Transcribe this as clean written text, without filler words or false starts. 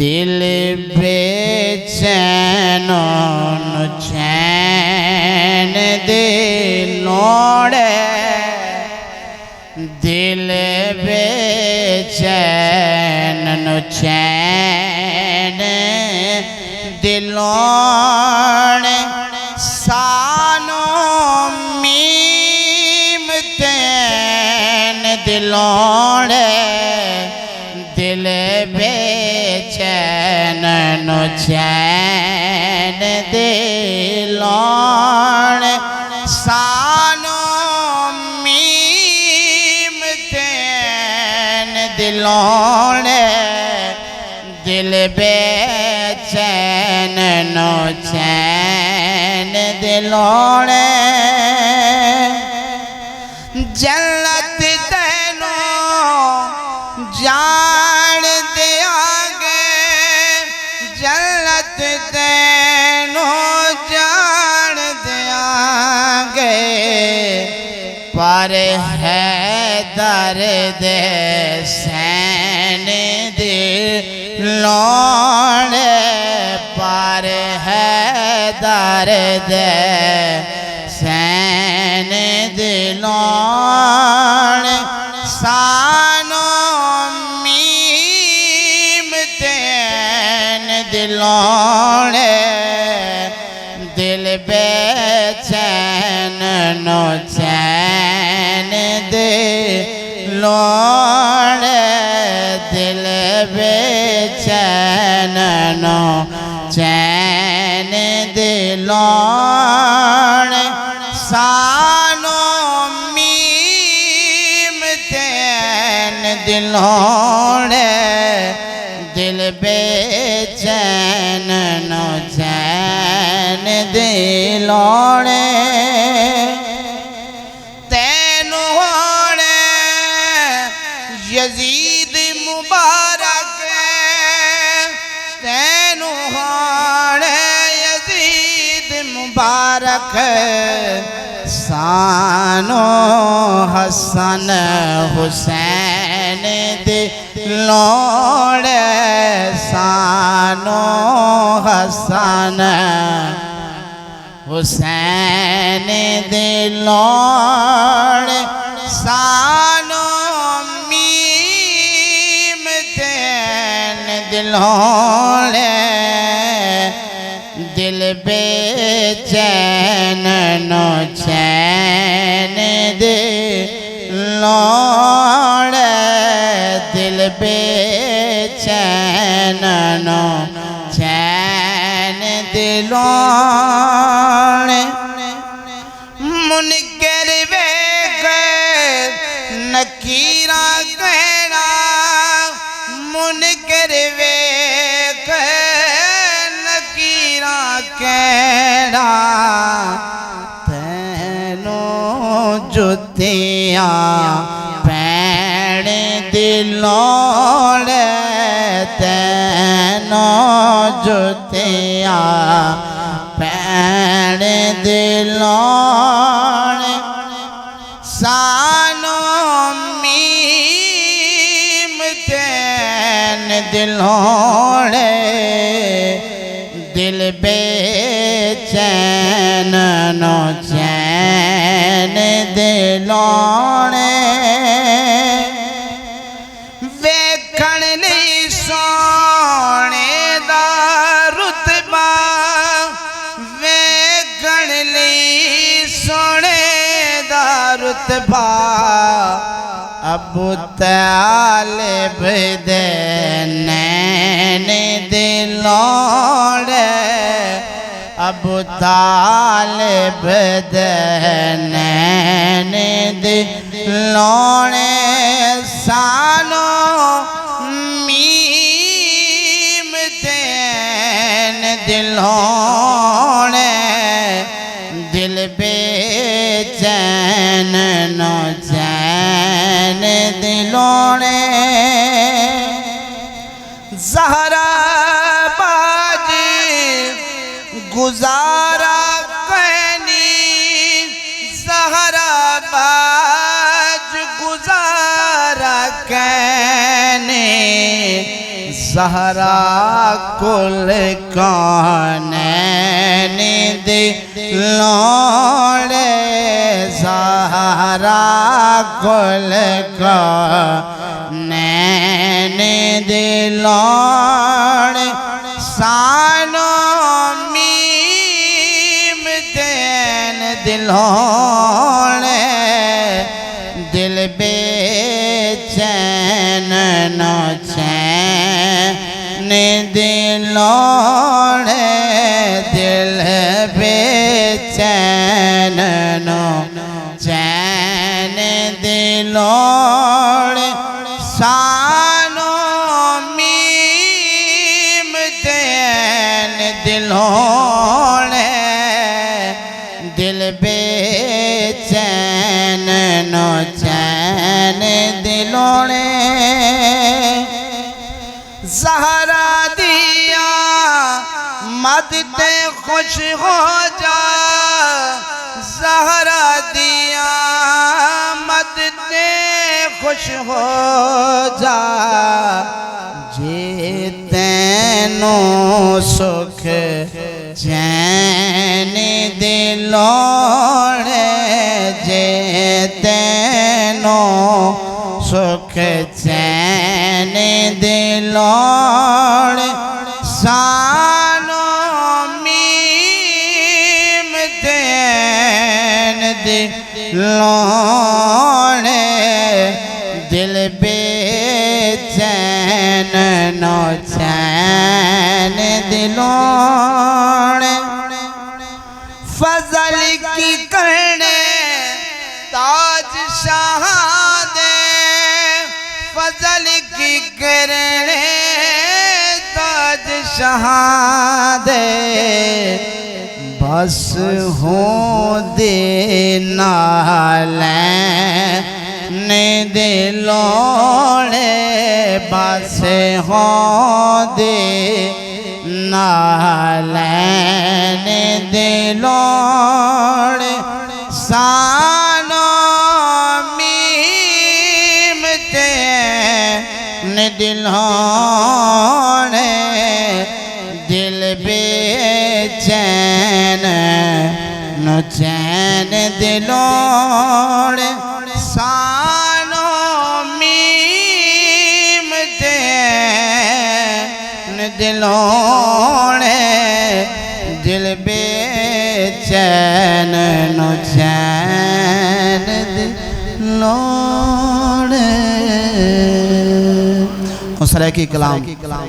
दिल बेचैन चैन दिलोड़े दिल बेचैन चैन दिलोड़े सानो मीम तैन दिलोड़े दिल बेचैन चैन दिलोड़े सानो मीम तैन दिलोड़े दिल बेचैन चैन दिलोड़े जन्नत तैनो जान दियागे जन्नत तैनो जान दियागे पर है दर्द सैन दिलोड़े पर है दर्द सैन दिलोड़े सानो मीम तैन दिलोड़े दिल बेचैन चैन दिलोड़े दिल बेचैन चैन दिलोड़े सानो मीम तैन दिलोड़े दिल बेचैन चैन दिलोड़े तैनो होड़े यजीद मुबारक तैनो होड़े यजीद मुबारक सानो हसन हुसैन दिलोड़े सानो हसन हुसैन दिलोड़े सानो मीम तैन दिलोड़े दिल बेचैन चैन दिलोड़े दिल बेचैन चैन दिलोड़े मुनकर वेख नकीरा कहना मुनकर वेख नकीरा कहना तैनो जुतियां पैण दिलोड़े तैनो जुतियां पैण दिलोड़े सानो मीम तैन दिलोड़े दिल बेचैन चैन दिलोड़े वेखण नहीं सोने दा रुतबा वेखण नहीं सोने दा रुतबा अबू तालिब दे नैन दिलोड़े अबू तालिब दे नैन दिलोड़े सानो मीम तैन दिलोड़े दिल बेचैन चैन दिलोड़े ज़हरा बाजी गुजारा कहनी ज़हरा बाज गुजारा कहनी ज़हरा कुल कौनैन दिलोड़े ज़हरा कुल कौनैन दिलोड़े सानो मीम देन दिलोड़े दिल बेचैन न चैन दिलोड़े दिल बेचैन न चैन दिलोड़े सानो मीम देन दिलोड़े दिल बेचैन न चैन दिलोड़े ज़हरा दिया मदते खुश हो जा ज़हरा दिया मदते खुश हो जा जे तैनो सुख चैन दिलोड़े जे तैनो सुख चैन दिलोड़े सानो मीम देन दिलोड़े दिल बेचैन नो चैन दिलोड़े फजल की करने ताज शाह दे फजल की करने ताज शाह दे बस हो दे नाले ने दिलोड़े बस हो दे नालैन दिलोड़े सानो मीम देन दिलोड़े दिल बेचैन न चैन दिलोड़े सानो मीम देन दिलोड़े दिल बेचैन न चैन दिलोड़े। उस तरह की कलाम